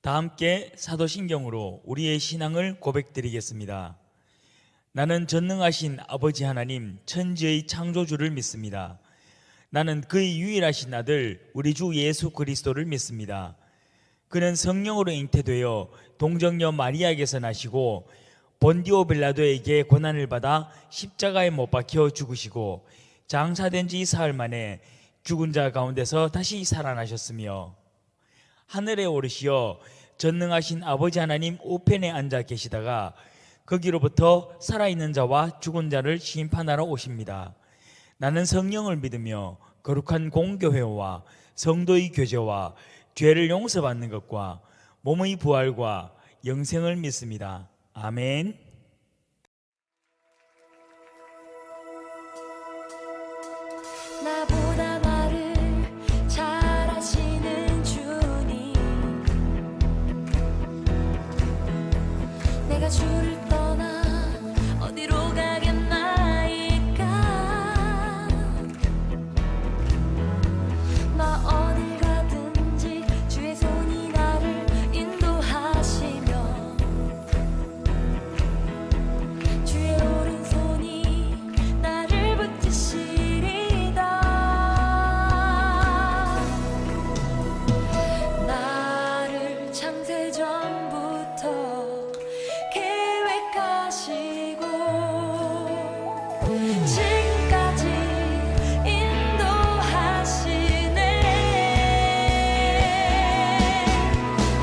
다 함께 사도신경으로 우리의 신앙을 고백드리겠습니다. 나는 전능하신 아버지 하나님 천지의 창조주를 믿습니다. 나는 그의 유일하신 아들 우리 주 예수 그리스도를 믿습니다. 그는 성령으로 잉태되어 동정녀 마리아에게서 나시고 본디오 빌라도에게 고난을 받아 십자가에 못 박혀 죽으시고 장사된 지 사흘 만에 죽은 자 가운데서 다시 살아나셨으며 하늘에 오르시어 전능하신 아버지 하나님 우편에 앉아 계시다가 거기로부터 살아있는 자와 죽은 자를 심판하러 오십니다. 나는 성령을 믿으며 거룩한 공교회와 성도의 교제와 죄를 용서받는 것과 몸의 부활과 영생을 믿습니다. 아멘. 나보다 나를 잘 아시는 주님, 내가 주를 떠나 어디로 가겠나이까. 나 어딜 가든지 주의 손이 나를 인도하시며 주의 오른손이 나를 붙드시리다. 나를 창세전부터 계획하시고 지금까지 인도하시네.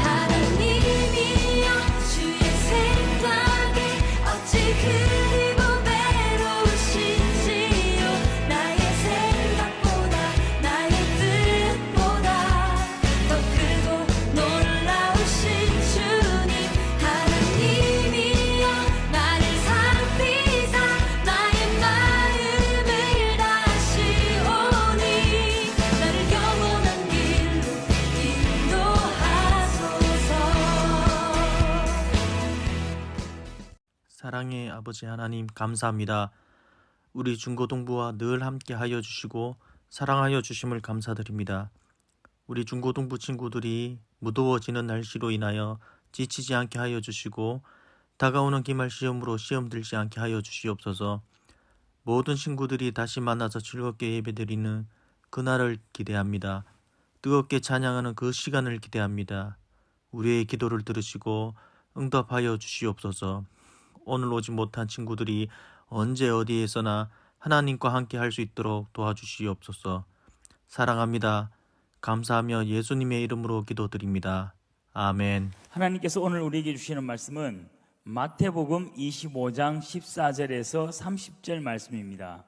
하나님이여 주의 생각에 어찌 그리 보배로우신지요. 나의 생각보다 나의 뜻보다 더 크고 놀라우신 주님. 하나님이여 나를 살피사 나의 마음을 다시오니 나를 영원한 길로 인도하소서. 사랑의 아버지 하나님 감사합니다. 우리 중고등부와 늘 함께 하여 주시고 사랑하여 주심을 감사드립니다. 우리 중고등부 친구들이 무더워지는 날씨로 인하여 지치지 않게 하여 주시고 다가오는 기말 시험으로 시험 들지 않게 하여 주시옵소서. 모든 친구들이 다시 만나서 즐겁게 예배드리는 그날을 기대합니다. 뜨겁게 찬양하는 그 시간을 기대합니다. 우리의 기도를 들으시고 응답하여 주시옵소서. 오늘 오지 못한 친구들이 언제 어디에서나 하나님과 함께 할 수 있도록 도와주시옵소서. 사랑합니다. 감사하며 예수님의 이름으로 기도드립니다. 아멘. 하나님께서 오늘 우리에게 주시는 말씀은 마태복음 25장 14절에서 30절 말씀입니다.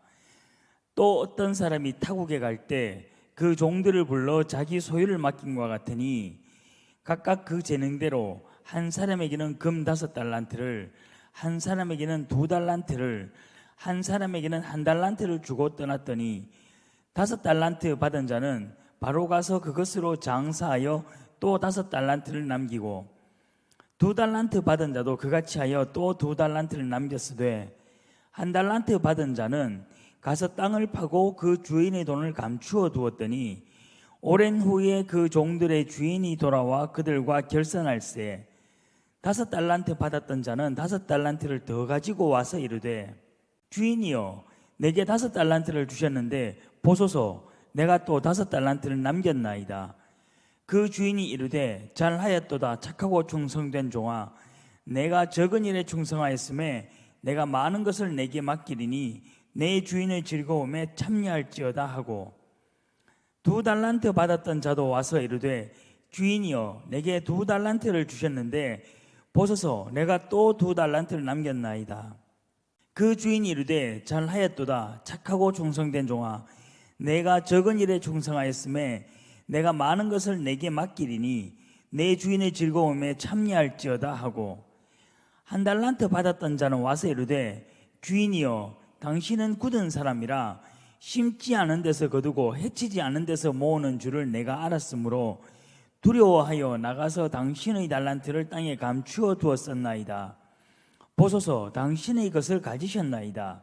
또 어떤 사람이 타국에 갈 때 그 종들을 불러 자기 소유를 맡긴 것 같으니 각각 그 재능대로 한 사람에게는 금 5달란트를, 한 사람에게는 2달란트를, 한 사람에게는 1달란트를 주고 떠났더니 5달란트 받은 자는 바로 가서 그것으로 장사하여 또 5달란트를 남기고 2달란트 받은 자도 그같이 하여 또 2달란트를 남겼으되 1달란트 받은 자는 가서 땅을 파고 그 주인의 돈을 감추어 두었더니 오랜 후에 그 종들의 주인이 돌아와 그들과 결산할세 5달란트 받았던 자는 5달란트를 더 가지고 와서 이르되 주인이여 내게 5달란트를 주셨는데 보소서 내가 또 5달란트를 남겼나이다. 그 주인이 이르되 잘하였도다 착하고 충성된 종아 내가 적은 일에 충성하였음에 내가 많은 것을 내게 맡기리니 내 주인의 즐거움에 참여할지어다 하고 2달란트 받았던 자도 와서 이르되 주인이여 내게 2달란트를 주셨는데 보소서 내가 또 2달란트를 남겼나이다. 그 주인이 이르되 잘하였도다 착하고 충성된 종아 내가 적은 일에 충성하였음에 내가 많은 것을 내게 맡기리니 내 주인의 즐거움에 참여할지어다 하고 1달란트 받았던 자는 와서 이르되 주인이여 당신은 굳은 사람이라 심지 않은 데서 거두고 해치지 않은 데서 모으는 줄을 내가 알았으므로 두려워하여 나가서 당신의 달란트를 땅에 감추어 두었었나이다. 보소서 당신의 것을 가지셨나이다.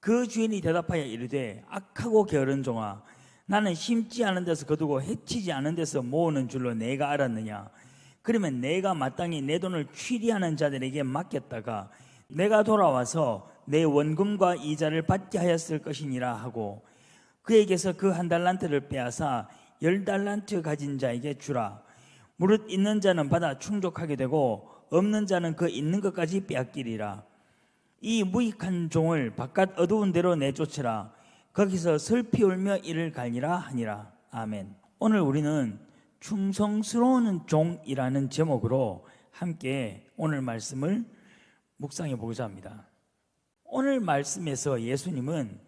그 주인이 대답하여 이르되 악하고 게으른 종아 나는 심지 않은 데서 거두고 해치지 않은 데서 모으는 줄로 내가 알았느냐. 그러면 내가 마땅히 내 돈을 취리하는 자들에게 맡겼다가 내가 돌아와서 내 원금과 이자를 받게 하였을 것이니라 하고 그에게서 그 1달란트를 빼앗아 10달란트 가진 자에게 주라. 무릇 있는 자는 받아 충족하게 되고 없는 자는 그 있는 것까지 빼앗기리라. 이 무익한 종을 바깥 어두운 데로 내쫓으라. 거기서 슬피 울며 이를 갈리라 하니라. 아멘. 오늘 우리는 충성스러운 종이라는 제목으로 함께 오늘 말씀을 묵상해 보고자 합니다. 오늘 말씀에서 예수님은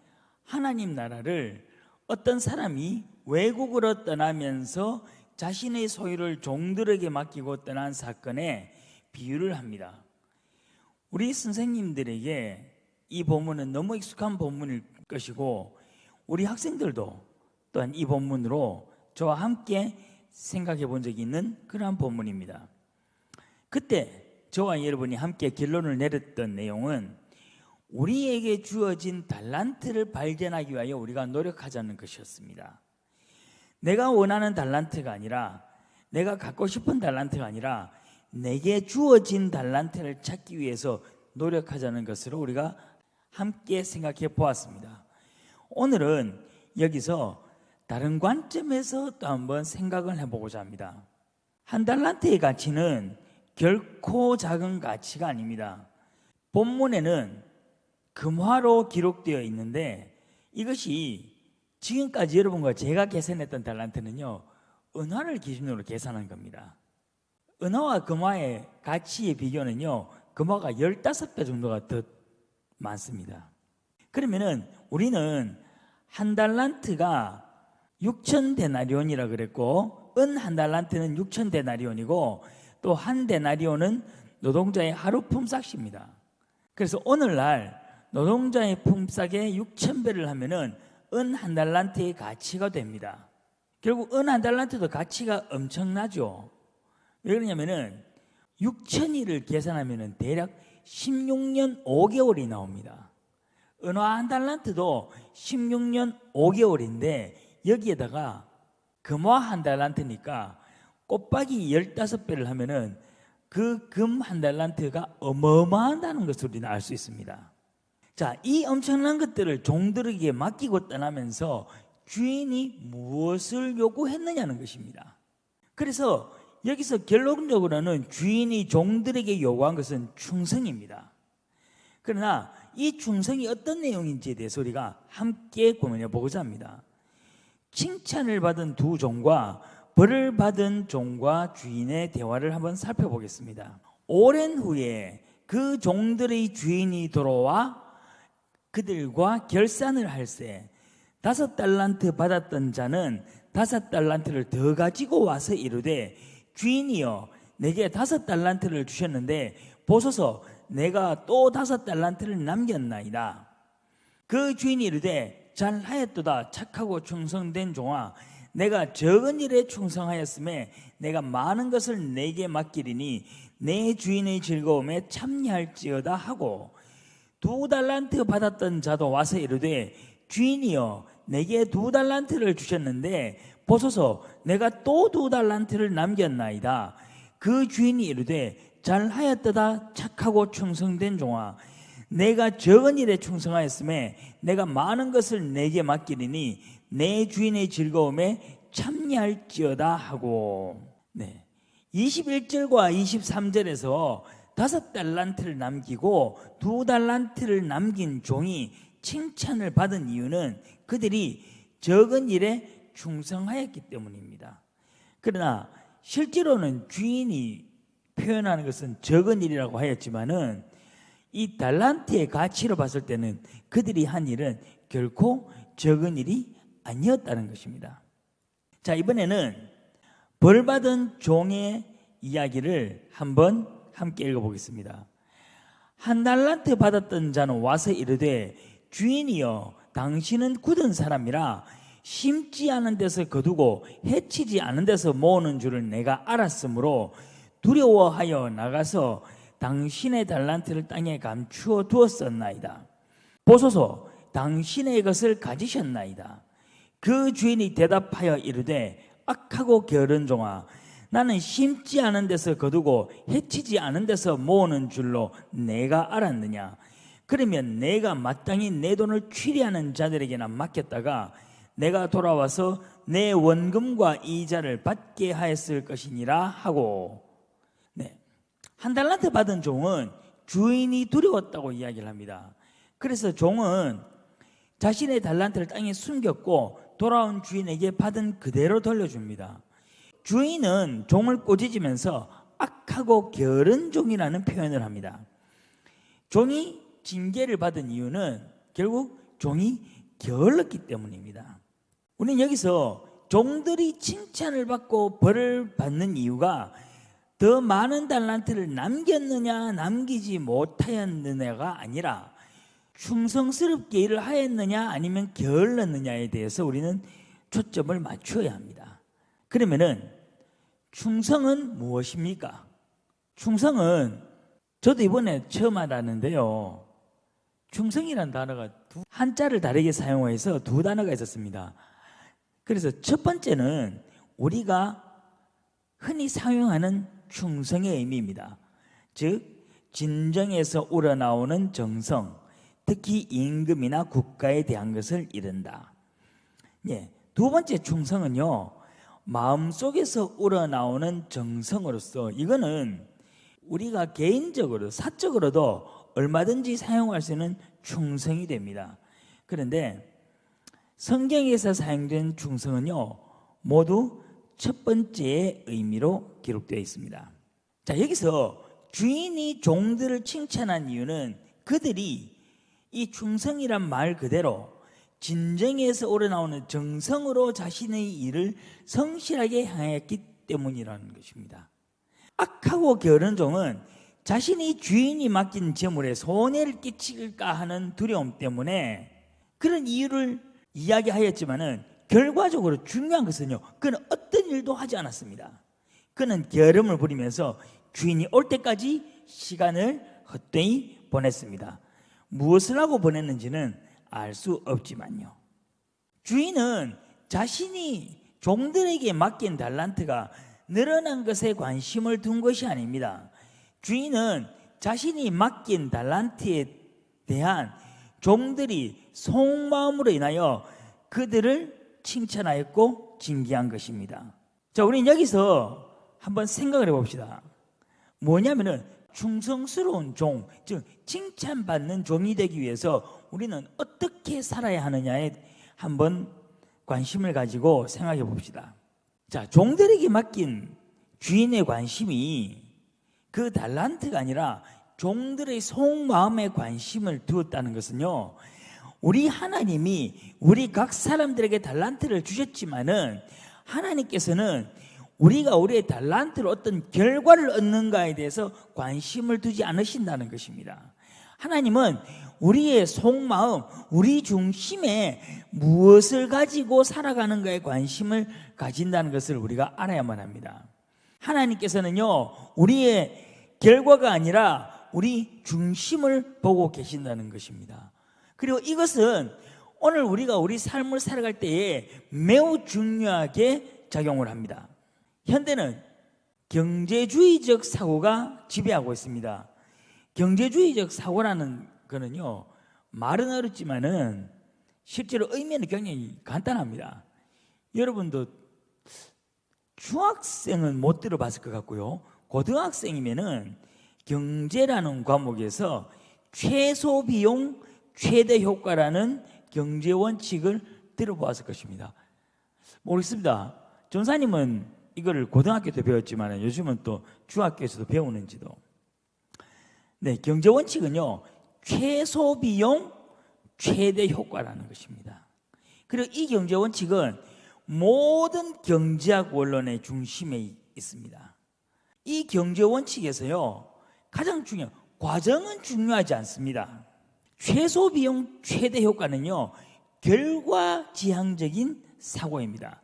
하나님 나라를 어떤 사람이 외국으로 떠나면서 자신의 소유를 종들에게 맡기고 떠난 사건에 비유를 합니다. 우리 선생님들에게 이 본문은 너무 익숙한 본문일 것이고 우리 학생들도 또한 이 본문으로 저와 함께 생각해 본 적이 있는 그러한 본문입니다. 그때 저와 여러분이 함께 결론을 내렸던 내용은 우리에게 주어진 달란트를 발견하기 위하여 우리가 노력하자는 것이었습니다. 내가 원하는 달란트가 아니라 내가 갖고 싶은 달란트가 아니라 내게 주어진 달란트를 찾기 위해서 노력하자는 것으로 우리가 함께 생각해 보았습니다. 오늘은 여기서 다른 관점에서 또 한번 생각을 해보고자 합니다. 1달란트의 가치는 결코 작은 가치가 아닙니다. 본문에는 금화로 기록되어 있는데 이것이 지금까지 여러분과 제가 계산했던 달란트는요, 은화를 기준으로 계산한 겁니다. 은화와 금화의 가치의 비교는요, 금화가 15배 정도가 더 많습니다. 그러면은 우리는 1달란트가 6,000데나리온이라 그랬고 은 1달란트는 6,000데나리온이고 또 1데나리온은 노동자의 하루 품삯입니다. 그래서 오늘날 노동자의 품삯의 6,000배를 하면은 은 1달란트의 가치가 됩니다. 결국 은 1달란트도 가치가 엄청나죠. 왜 그러냐면은 6,000일을 계산하면은 대략 16년 5개월이 나옵니다. 은화 1달란트도 16년 5개월인데 여기에다가 금화 1달란트니까 곱하기 15배를 하면은 그 금 1달란트가 어마어마하다는 것을 우리는 알 수 있습니다. 자, 이 엄청난 것들을 종들에게 맡기고 떠나면서 주인이 무엇을 요구했느냐는 것입니다. 그래서 여기서 결론적으로는 주인이 종들에게 요구한 것은 충성입니다. 그러나 이 충성이 어떤 내용인지에 대해서 우리가 함께 고민해 보고자 합니다. 칭찬을 받은 두 종과 벌을 받은 종과 주인의 대화를 한번 살펴보겠습니다. 오랜 후에 그 종들의 주인이 돌아와 그들과 결산을 할세 5달란트 받았던 자는 5달란트를 더 가지고 와서 이르되 주인이여 내게 5달란트를 주셨는데 보소서 내가 또 5달란트를 남겼나이다. 그 주인이 이르되 잘하였도다 착하고 충성된 종아 내가 적은 일에 충성하였음에 내가 많은 것을 내게 맡기리니 내 주인의 즐거움에 참여할지어다 하고 2달란트 받았던 자도 와서 이르되 주인이여 내게 2달란트를 주셨는데 보소서 내가 또 2달란트를 남겼나이다. 그 주인이 이르되 잘하였도다 착하고 충성된 종아 내가 적은 일에 충성하였음에 내가 많은 것을 내게 맡기리니 내 주인의 즐거움에 참여할지어다 하고 21절과 23절에서 5달란트를 남기고 2달란트를 남긴 종이 칭찬을 받은 이유는 그들이 적은 일에 충성하였기 때문입니다. 그러나 실제로는 주인이 표현하는 것은 적은 일이라고 하였지만은 이 달란트의 가치로 봤을 때는 그들이 한 일은 결코 적은 일이 아니었다는 것입니다. 자, 이번에는 벌받은 종의 이야기를 한번 함께 읽어보겠습니다. 1달란트 받았던 자는 와서 이르되 주인이여 당신은 굳은 사람이라 심지 않은 데서 거두고 해치지 않은 데서 모으는 줄을 내가 알았으므로 두려워하여 나가서 당신의 달란트를 땅에 감추어 두었었나이다. 보소서 당신의 것을 가지셨나이다. 그 주인이 대답하여 이르되 악하고 게으른 종아 나는 심지 않은 데서 거두고 해치지 않은 데서 모으는 줄로 내가 알았느냐? 그러면 내가 마땅히 내 돈을 취리하는 자들에게나 맡겼다가 내가 돌아와서 내 원금과 이자를 받게 하였을 것이니라 하고. 네. 한 달란트 받은 종은 주인이 두려웠다고 이야기를 합니다. 그래서 종은 자신의 달란트를 땅에 숨겼고 돌아온 주인에게 받은 그대로 돌려줍니다. 주인은 종을 꼬지지면서 악하고 게으른 종이라는 표현을 합니다. 종이 징계를 받은 이유는 결국 종이 게을렀기 때문입니다. 우리는 여기서 종들이 칭찬을 받고 벌을 받는 이유가 더 많은 달란트를 남겼느냐 남기지 못하였느냐가 아니라 충성스럽게 일을 하였느냐 아니면 게을렀느냐에 대해서 우리는 초점을 맞춰야 합니다. 그러면은 충성은 무엇입니까? 충성은 저도 이번에 처음 알았는데요. 충성이라는 단어가 한자를 다르게 사용해서 두 단어가 있었습니다. 그래서 첫 번째는 우리가 흔히 사용하는 충성의 의미입니다. 즉 진정에서 우러나오는 정성, 특히 임금이나 국가에 대한 것을 이른다. 예, 두 번째 충성은요, 마음속에서 우러나오는 정성으로서 이거는 우리가 개인적으로 사적으로도 얼마든지 사용할 수 있는 충성이 됩니다. 그런데 성경에서 사용된 충성은요 모두 첫 번째의 의미로 기록되어 있습니다. 자, 여기서 주인이 종들을 칭찬한 이유는 그들이 이 충성이란 말 그대로 진정에서 우러나오는 정성으로 자신의 일을 성실하게 행했기 때문이라는 것입니다. 악하고 게으른 종은 자신이 주인이 맡긴 재물에 손해를 끼칠까 하는 두려움 때문에 그런 이유를 이야기하였지만은 결과적으로 중요한 것은요, 그는 어떤 일도 하지 않았습니다. 그는 게으름을 부리면서 주인이 올 때까지 시간을 헛되이 보냈습니다. 무엇을 하고 보냈는지는 알 수 없지만요, 주인은 자신이 종들에게 맡긴 달란트가 늘어난 것에 관심을 둔 것이 아닙니다. 주인은 자신이 맡긴 달란트에 대한 종들이 속마음으로 인하여 그들을 칭찬하였고 징계한 것입니다. 자, 우리는 여기서 한번 생각을 해봅시다. 뭐냐면은 충성스러운 종, 즉 칭찬받는 종이 되기 위해서 우리는 어떻게 살아야 하느냐에 한번 관심을 가지고 생각해 봅시다. 자, 종들에게 맡긴 주인의 관심이 그 달란트가 아니라 종들의 속마음에 관심을 두었다는 것은요, 우리 하나님이 우리 각 사람들에게 달란트를 주셨지만은 하나님께서는 우리가 우리의 달란트로 어떤 결과를 얻는가에 대해서 관심을 두지 않으신다는 것입니다. 하나님은 우리의 속마음, 우리 중심에 무엇을 가지고 살아가는가에 관심을 가진다는 것을 우리가 알아야만 합니다. 하나님께서는요, 우리의 결과가 아니라 우리 중심을 보고 계신다는 것입니다. 그리고 이것은 오늘 우리가 우리 삶을 살아갈 때에 매우 중요하게 작용을 합니다. 현대는 경제주의적 사고가 지배하고 있습니다. 경제주의적 사고라는 거는요, 말은 어렵지만은 실제로 의미는 굉장히 간단합니다. 여러분도 중학생은 못 들어봤을 것 같고요, 고등학생이면은 경제라는 과목에서 최소 비용 최대 효과라는 경제 원칙을 들어보았을 것입니다. 모르겠습니다. 전사님은 이거를 고등학교 때 배웠지만 요즘은 또 중학교에서도 배우는지도. 네, 경제 원칙은요, 최소 비용 최대 효과라는 것입니다. 그리고 이 경제 원칙은 모든 경제학 원론의 중심에 있습니다. 이 경제 원칙에서요, 가장 중요한 과정은 중요하지 않습니다. 최소 비용 최대 효과는요, 결과지향적인 사고입니다.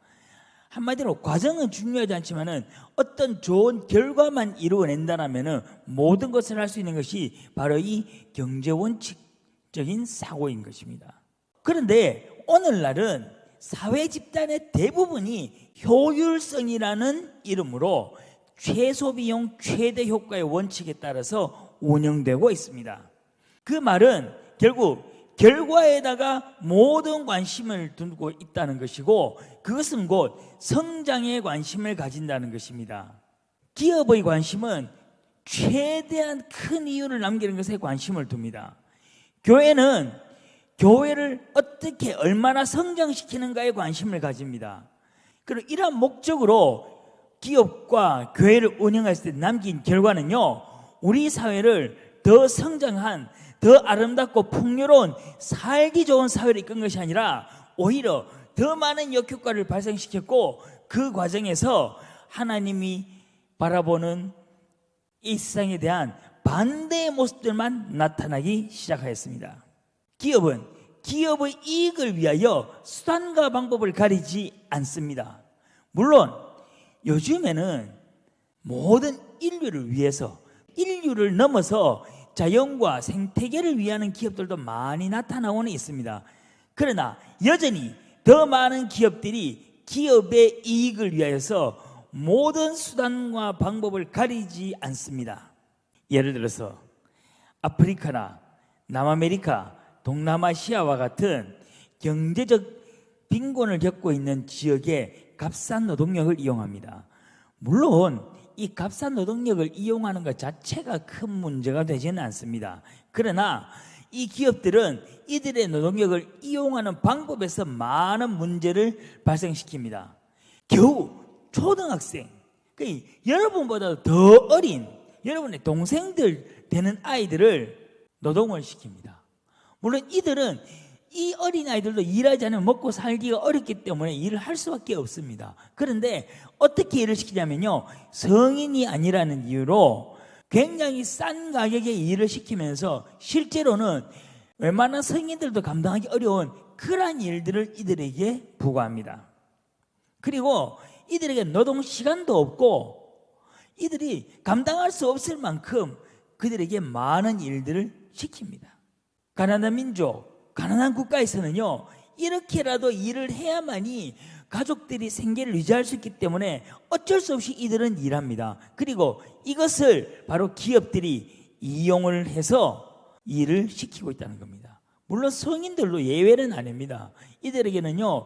한마디로 과정은 중요하지 않지만은 어떤 좋은 결과만 이루어낸다라면은 모든 것을 할 수 있는 것이 바로 이 경제 원칙적인 사고인 것입니다. 그런데 오늘날은 사회 집단의 대부분이 효율성이라는 이름으로 최소 비용 최대 효과의 원칙에 따라서 운영되고 있습니다. 그 말은 결국 결과에다가 모든 관심을 두고 있다는 것이고, 그것은 곧 성장에 관심을 가진다는 것입니다. 기업의 관심은 최대한 큰 이유를 남기는 것에 관심을 둡니다. 교회는 교회를 어떻게 얼마나 성장시키는가에 관심을 가집니다. 그리고 이러한 목적으로 기업과 교회를 운영했을 때 남긴 결과는요, 우리 사회를 더 성장한, 더 아름답고 풍요로운 살기 좋은 사회를 이끈 것이 아니라 오히려 더 많은 역효과를 발생시켰고, 그 과정에서 하나님이 바라보는 이 세상에 대한 반대의 모습들만 나타나기 시작하였습니다. 기업은 기업의 이익을 위하여 수단과 방법을 가리지 않습니다. 물론 요즘에는 모든 인류를 위해서, 인류를 넘어서 자연과 생태계를 위하는 기업들도 많이 나타나고는 있습니다. 그러나 여전히 더 많은 기업들이 기업의 이익을 위하여서 모든 수단과 방법을 가리지 않습니다. 예를 들어서 아프리카나 남아메리카, 동남아시아와 같은 경제적 빈곤을 겪고 있는 지역에 값싼 노동력을 이용합니다. 물론 이 값싼 노동력을 이용하는 것 자체가 큰 문제가 되지는 않습니다. 그러나 이 기업들은 이들의 노동력을 이용하는 방법에서 많은 문제를 발생시킵니다. 겨우 초등학생, 그러니까 여러분보다 더 어린 여러분의 동생들 되는 아이들을 노동을 시킵니다. 물론 이들은, 이 어린아이들도 일하지 않으면 먹고 살기가 어렵기 때문에 일을 할 수밖에 없습니다. 그런데 어떻게 일을 시키냐면요, 성인이 아니라는 이유로 굉장히 싼 가격에 일을 시키면서 실제로는 웬만한 성인들도 감당하기 어려운 그러한 일들을 이들에게 부과합니다. 그리고 이들에게 노동 시간도 없고 이들이 감당할 수 없을 만큼 그들에게 많은 일들을 시킵니다. 가난한 민족, 가난한 국가에서는요, 이렇게라도 일을 해야만이 가족들이 생계를 유지할 수 있기 때문에 어쩔 수 없이 이들은 일합니다. 그리고 이것을 바로 기업들이 이용을 해서 일을 시키고 있다는 겁니다. 물론 성인들도 예외는 아닙니다. 이들에게는요,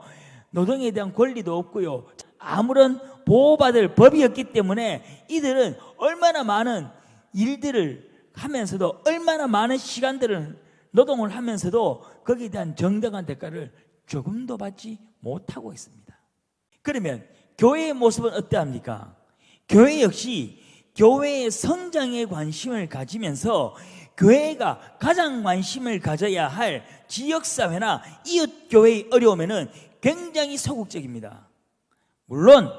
노동에 대한 권리도 없고요, 아무런 보호받을 법이 없기 때문에 이들은 얼마나 많은 일들을 하면서도, 얼마나 많은 시간들을 노동을 하면서도 거기에 대한 정당한 대가를 조금도 받지 못하고 있습니다. 그러면 교회의 모습은 어떠합니까? 교회 역시 교회의 성장에 관심을 가지면서 교회가 가장 관심을 가져야 할 지역사회나 이웃교회의 어려움에는 굉장히 소극적입니다. 물론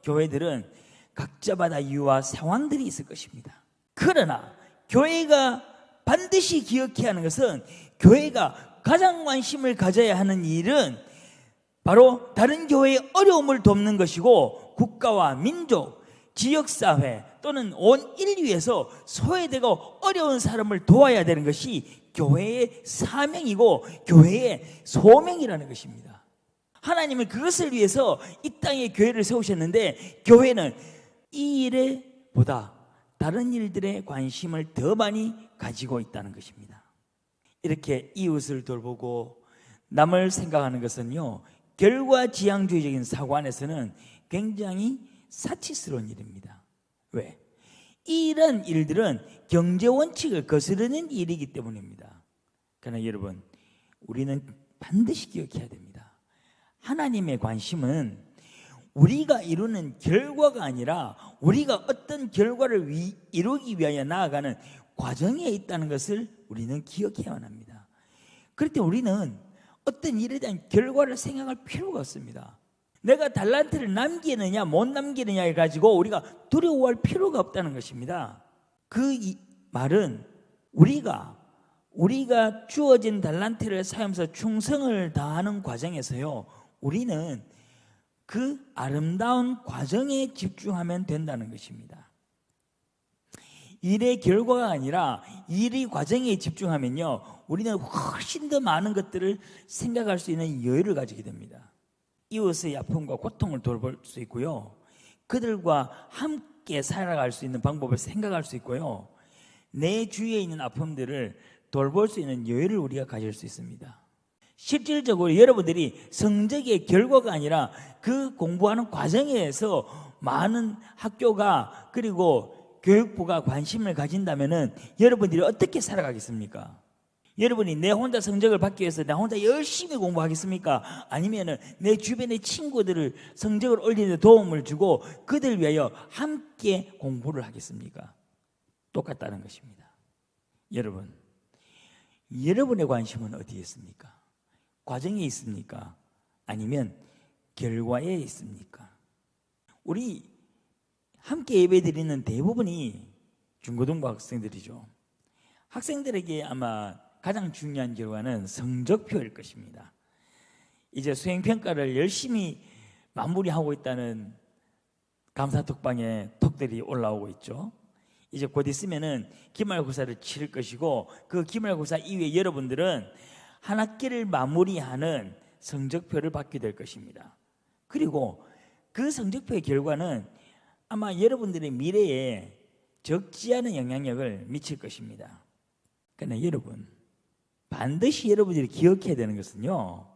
교회들은 각자마다 이유와 상황들이 있을 것입니다. 그러나 교회가 반드시 기억해야 하는 것은, 교회가 가장 관심을 가져야 하는 일은 바로 다른 교회의 어려움을 돕는 것이고, 국가와 민족, 지역사회 또는 온 인류에서 소외되고 어려운 사람을 도와야 되는 것이 교회의 사명이고 교회의 소명이라는 것입니다. 하나님은 그것을 위해서 이 땅에 교회를 세우셨는데, 교회는 이 일에 보다 다른 일들에 관심을 더 많이 가지고 있다는 것입니다. 이렇게 이웃을 돌보고 남을 생각하는 것은요, 결과지향주의적인 사고 안에서는 굉장히 사치스러운 일입니다. 왜? 이런 일들은 경제 원칙을 거스르는 일이기 때문입니다. 그러나 여러분, 우리는 반드시 기억해야 됩니다. 하나님의 관심은 우리가 이루는 결과가 아니라 우리가 어떤 결과를 이루기 위하여 나아가는 과정에 있다는 것을 우리는 기억해야만 합니다. 그럴 때 우리는 어떤 일에 대한 결과를 생각할 필요가 없습니다. 내가 달란트를 남기느냐 못 남기느냐에 가지고 우리가 두려워할 필요가 없다는 것입니다. 그 말은 우리가 주어진 달란트를 사용해서 충성을 다하는 과정에서요, 우리는 그 아름다운 과정에 집중하면 된다는 것입니다. 일의 결과가 아니라 일의 과정에 집중하면요, 우리는 훨씬 더 많은 것들을 생각할 수 있는 여유를 가지게 됩니다. 이웃의 아픔과 고통을 돌볼 수 있고요. 그들과 함께 살아갈 수 있는 방법을 생각할 수 있고요. 내 주위에 있는 아픔들을 돌볼 수 있는 여유를 우리가 가질 수 있습니다. 실질적으로 여러분들이 성적의 결과가 아니라 그 공부하는 과정에서 많은 학교가 그리고 교육부가 관심을 가진다면은 여러분들이 어떻게 살아가겠습니까? 여러분이 내 혼자 성적을 받기 위해서 나 혼자 열심히 공부하겠습니까? 아니면은 내 주변의 친구들을 성적을 올리는 데 도움을 주고 그들 위하여 함께 공부를 하겠습니까? 똑같다는 것입니다. 여러분, 여러분의 관심은 어디에 있습니까? 과정에 있습니까? 아니면 결과에 있습니까? 우리 함께 예배드리는 대부분이 중고등부 학생들이죠. 학생들에게 아마 가장 중요한 결과는 성적표일 것입니다. 이제 수행평가를 열심히 마무리하고 있다는 감사톡방에 톡들이 올라오고 있죠. 이제 곧 있으면은 기말고사를 치를 것이고 그 기말고사 이후에 여러분들은 한 학기를 마무리하는 성적표를 받게 될 것입니다. 그리고 그 성적표의 결과는 아마 여러분들의 미래에 적지 않은 영향력을 미칠 것입니다. 그러나 여러분, 반드시 여러분들이 기억해야 되는 것은요,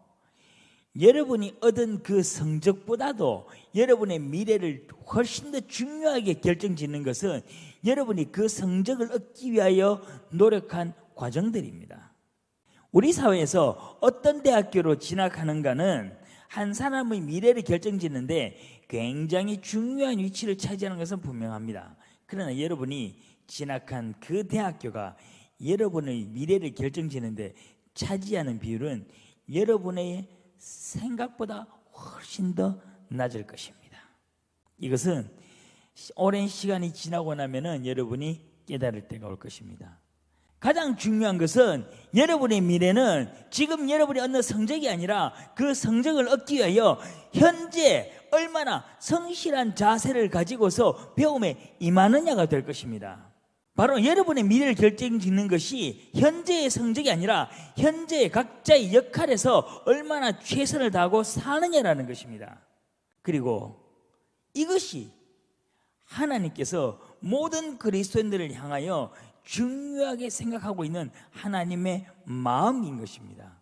여러분이 얻은 그 성적보다도 여러분의 미래를 훨씬 더 중요하게 결정짓는 것은 여러분이 그 성적을 얻기 위하여 노력한 과정들입니다. 우리 사회에서 어떤 대학교로 진학하는가는 한 사람의 미래를 결정짓는데 굉장히 중요한 위치를 차지하는 것은 분명합니다. 그러나 여러분이 진학한 그 대학교가 여러분의 미래를 결정짓는데 차지하는 비율은 여러분의 생각보다 훨씬 더 낮을 것입니다. 이것은 오랜 시간이 지나고 나면은 여러분이 깨달을 때가 올 것입니다. 가장 중요한 것은 여러분의 미래는 지금 여러분이 얻는 성적이 아니라 그 성적을 얻기 위하여 현재 얼마나 성실한 자세를 가지고서 배움에 임하느냐가 될 것입니다. 바로 여러분의 미래를 결정짓는 것이 현재의 성적이 아니라 현재의 각자의 역할에서 얼마나 최선을 다하고 사느냐라는 것입니다. 그리고 이것이 하나님께서 모든 그리스도인들을 향하여 중요하게 생각하고 있는 하나님의 마음인 것입니다.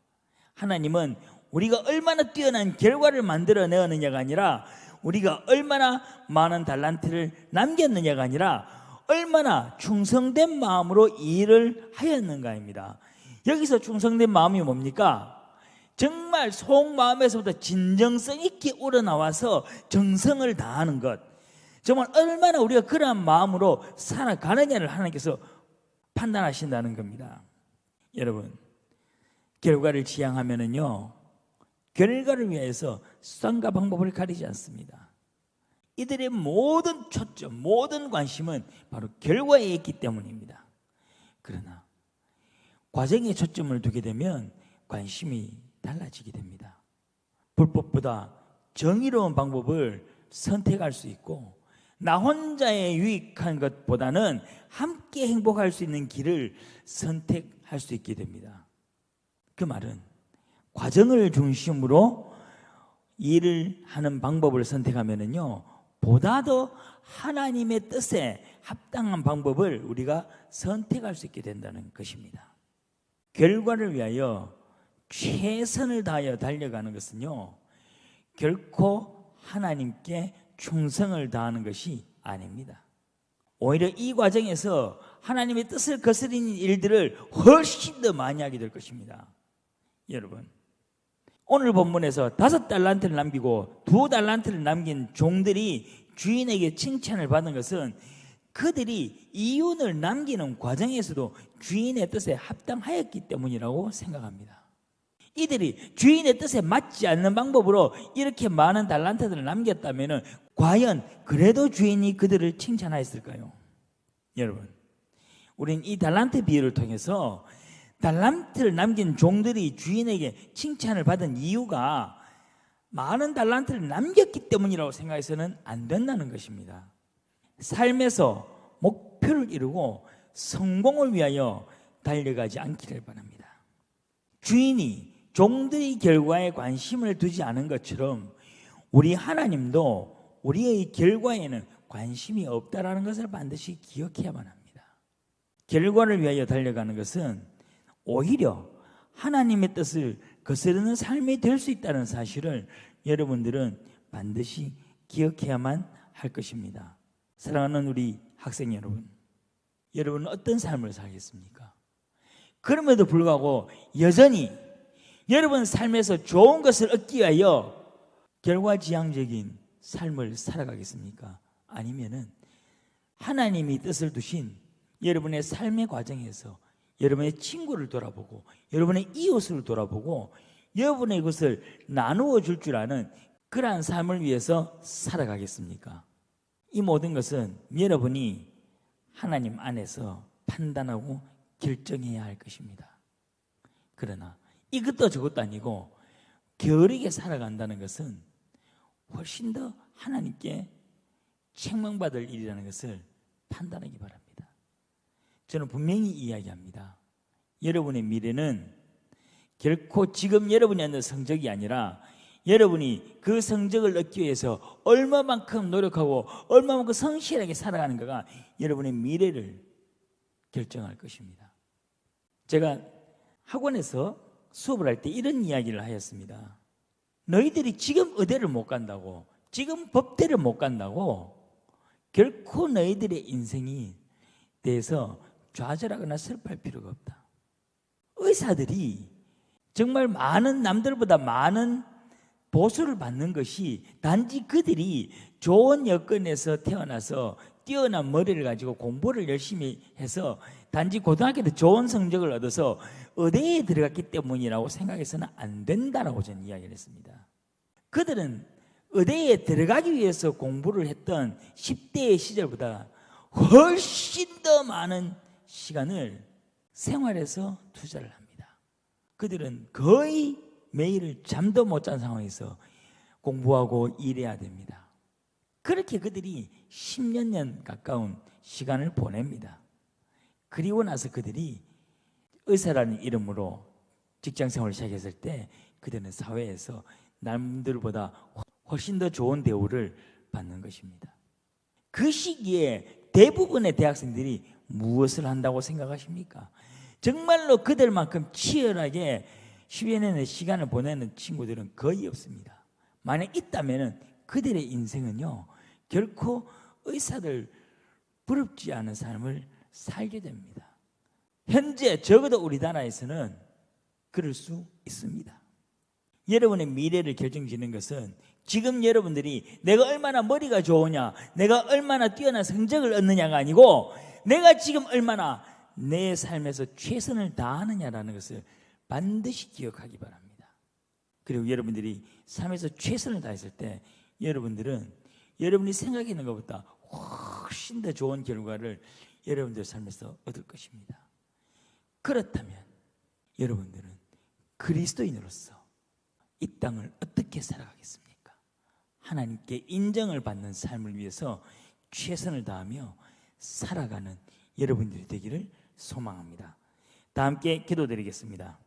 하나님은 우리가 얼마나 뛰어난 결과를 만들어내느냐가 아니라 우리가 얼마나 많은 달란트를 남겼느냐가 아니라 얼마나 충성된 마음으로 일을 하였는가입니다. 여기서 충성된 마음이 뭡니까? 정말 속마음에서부터 진정성 있게 우러나와서 정성을 다하는 것, 정말 얼마나 우리가 그러한 마음으로 살아가느냐를 하나님께서 판단하신다는 겁니다. 여러분, 결과를 지향하면은요, 결과를 위해서 수단과 방법을 가리지 않습니다. 이들의 모든 초점, 모든 관심은 바로 결과에 있기 때문입니다. 그러나 과정에 초점을 두게 되면 관심이 달라지게 됩니다. 불법보다 정의로운 방법을 선택할 수 있고 나 혼자의 유익한 것보다는 함께 행복할 수 있는 길을 선택할 수 있게 됩니다. 그 말은 과정을 중심으로 일을 하는 방법을 선택하면은요, 보다 더 하나님의 뜻에 합당한 방법을 우리가 선택할 수 있게 된다는 것입니다. 결과를 위하여 최선을 다하여 달려가는 것은요, 결코 하나님께 충성을 다하는 것이 아닙니다. 오히려 이 과정에서 하나님의 뜻을 거스리는 일들을 훨씬 더 많이 하게 될 것입니다. 여러분, 오늘 본문에서 5달란트를 남기고 2달란트를 남긴 종들이 주인에게 칭찬을 받은 것은 그들이 이윤을 남기는 과정에서도 주인의 뜻에 합당하였기 때문이라고 생각합니다. 이들이 주인의 뜻에 맞지 않는 방법으로 이렇게 많은 달란트들을 남겼다면 과연 그래도 주인이 그들을 칭찬하였을까요? 여러분, 우린 이 달란트 비유를 통해서 달란트를 남긴 종들이 주인에게 칭찬을 받은 이유가 많은 달란트를 남겼기 때문이라고 생각해서는 안 된다는 것입니다. 삶에서 목표를 이루고 성공을 위하여 달려가지 않기를 바랍니다. 주인이 종들의 결과에 관심을 두지 않은 것처럼 우리 하나님도 우리의 결과에는 관심이 없다라는 것을 반드시 기억해야만 합니다. 결과를 위하여 달려가는 것은 오히려 하나님의 뜻을 거스르는 삶이 될 수 있다는 사실을 여러분들은 반드시 기억해야만 할 것입니다. 사랑하는 우리 학생 여러분, 여러분은 어떤 삶을 살겠습니까? 그럼에도 불구하고 여전히 여러분 삶에서 좋은 것을 얻기 위하여 결과지향적인 삶을 살아가겠습니까? 아니면은 하나님이 뜻을 두신 여러분의 삶의 과정에서 여러분의 친구를 돌아보고 여러분의 이웃을 돌아보고 여러분의 것을 나누어 줄 줄 아는 그러한 삶을 위해서 살아가겠습니까? 이 모든 것은 여러분이 하나님 안에서 판단하고 결정해야 할 것입니다. 그러나 이것도 저것도 아니고 게으르게 살아간다는 것은 훨씬 더 하나님께 책망받을 일이라는 것을 판단하기 바랍니다. 저는 분명히 이야기합니다. 여러분의 미래는 결코 지금 여러분이 얻는 성적이 아니라 여러분이 그 성적을 얻기 위해서 얼마만큼 노력하고 얼마만큼 성실하게 살아가는가가 여러분의 미래를 결정할 것입니다. 제가 학원에서 수업을 할 때 이런 이야기를 하였습니다. 너희들이 지금 의대를 못 간다고, 지금 법대를 못 간다고 결코 너희들의 인생이 대해서 좌절하거나 슬퍼할 필요가 없다. 의사들이 정말 많은 남들보다 많은 보수를 받는 것이 단지 그들이 좋은 여건에서 태어나서 뛰어난 머리를 가지고 공부를 열심히 해서 단지 고등학교 때 좋은 성적을 얻어서 의대에 들어갔기 때문이라고 생각해서는 안 된다라고 저는 이야기를 했습니다. 그들은 의대에 들어가기 위해서 공부를 했던 10대의 시절보다 훨씬 더 많은 시간을 생활에서 투자를 합니다. 그들은 거의 매일 잠도 못 잔 상황에서 공부하고 일해야 됩니다. 그렇게 그들이 10년 가까운 시간을 보냅니다. 그리고 나서 그들이 의사라는 이름으로 직장생활을 시작했을 때 그들은 사회에서 남들보다 훨씬 더 좋은 대우를 받는 것입니다. 그 시기에 대부분의 대학생들이 무엇을 한다고 생각하십니까? 정말로 그들만큼 치열하게 10여 년의 시간을 보내는 친구들은 거의 없습니다. 만약 있다면 그들의 인생은요 결코 의사들 부럽지 않은 삶을 살게 됩니다. 현재 적어도 우리나라에서는 그럴 수 있습니다. 여러분의 미래를 결정짓는 것은 지금 여러분들이 내가 얼마나 머리가 좋으냐, 내가 얼마나 뛰어난 성적을 얻느냐가 아니고 내가 지금 얼마나 내 삶에서 최선을 다하느냐라는 것을 반드시 기억하기 바랍니다. 그리고 여러분들이 삶에서 최선을 다했을 때 여러분들은 여러분이 생각하는 것보다 훨씬 더 좋은 결과를 여러분들 삶에서 얻을 것입니다. 그렇다면 여러분들은 그리스도인으로서 이 땅을 어떻게 살아가겠습니까? 하나님께 인정을 받는 삶을 위해서 최선을 다하며 살아가는 여러분들이 되기를 소망합니다. 다 함께 기도드리겠습니다.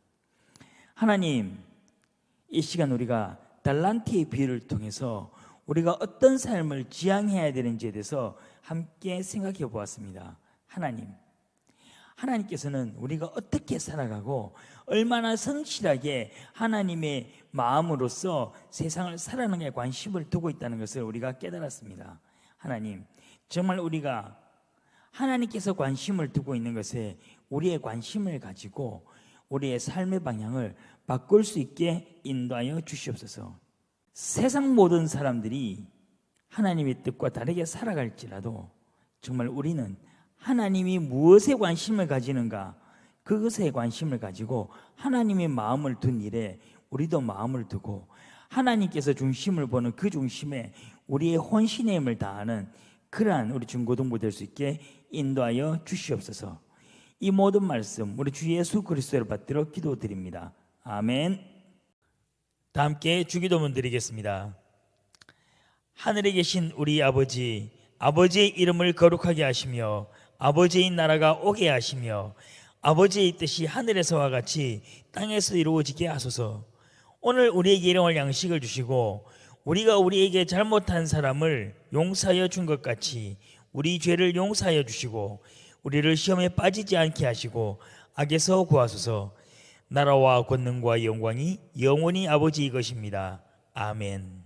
하나님, 이 시간 우리가 달란트의 비유를 통해서 우리가 어떤 삶을 지향해야 되는지에 대해서 함께 생각해 보았습니다. 하나님께서는 우리가 어떻게 살아가고 얼마나 성실하게 하나님의 마음으로서 세상을 살아가는 데 관심을 두고 있다는 것을 우리가 깨달았습니다. 하나님, 정말 우리가 하나님께서 관심을 두고 있는 것에 우리의 관심을 가지고 우리의 삶의 방향을 바꿀 수 있게 인도하여 주시옵소서. 세상 모든 사람들이 하나님의 뜻과 다르게 살아갈지라도 정말 우리는 하나님이 무엇에 관심을 가지는가, 그것에 관심을 가지고 하나님의 마음을 둔 일에 우리도 마음을 두고 하나님께서 중심을 보는 그 중심에 우리의 혼신의 힘을 다하는 그러한 우리 중고등부 될 수 있게 인도하여 주시옵소서. 이 모든 말씀 우리 주 예수 그리스도를 받들어 기도드립니다. 아멘. 다 함께 주기도문 드리겠습니다. 하늘에 계신 우리 아버지, 아버지의 이름을 거룩하게 하시며 아버지의 나라가 오게 하시며 아버지의 뜻이 하늘에서와 같이 땅에서 이루어지게 하소서. 오늘 우리에게 일용할 양식을 주시고 우리가 우리에게 잘못한 사람을 용서하여 준 것 같이 우리 죄를 용서하여 주시고 우리를 시험에 빠지지 않게 하시고 악에서 구하소서. 나라와 권능과 영광이 영원히 아버지 것입니다. 아멘.